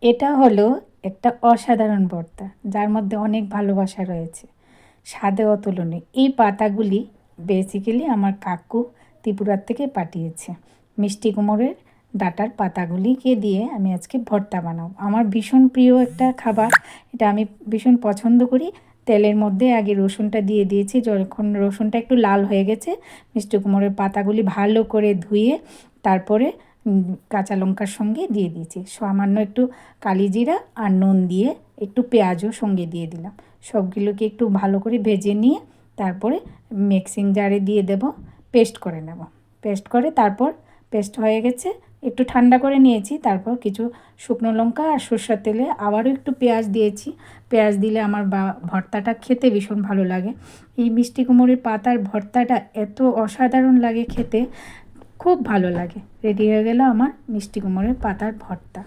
এটা হলো একটা অসাধারণ ভর্তা, যার মধ্যে অনেক ভালোবাসা রয়েছে, স্বাদে অতুলনীয়। এই পাতাগুলি বেসিক্যালি আমার কাকু ত্রিপুরার থেকে পাঠিয়েছে। মিষ্টি কুমড়োর ডাঁটার পাতাগুলিকে দিয়ে আমি আজকে ভর্তা বানাবো। আমার ভীষণ প্রিয় একটা খাবার, এটা আমি ভীষণ পছন্দ করি। তেলের মধ্যে আগে রসুনটা দিয়ে দিয়েছি, যখন রসুনটা একটু লাল হয়ে গেছে মিষ্টি কুমড়োর পাতাগুলি ভালো করে ধুয়ে তারপরে কাঁচা লঙ্কার সঙ্গে দিয়ে দিয়েছি। সামান্য একটু কালিজিরা আর নুন দিয়ে একটু পেঁয়াজও সঙ্গে দিয়ে দিলাম। সবগুলোকে একটু ভালো করে ভেজে নিয়ে তারপরে মিক্সিং জারে দিয়ে দেব, পেস্ট করে নেব। পেস্ট করে তারপর পেস্ট হয়ে গেছে, একটু ঠান্ডা করে নিয়েছি। তারপর কিছু শুকনো লঙ্কা আর সরষের তেলে আবারও একটু পেঁয়াজ দিয়েছি। পেঁয়াজ দিলে আমার ভর্তাটা খেতে ভীষণ ভালো লাগে। এই মিষ্টি কুমড়োর পাতার ভর্তাটা এত অসাধারণ লাগে খেতে, খুব ভালো লাগে। রেডি হয়ে গেল আমার মিষ্টি কুমড়োর পাতার ভর্তা।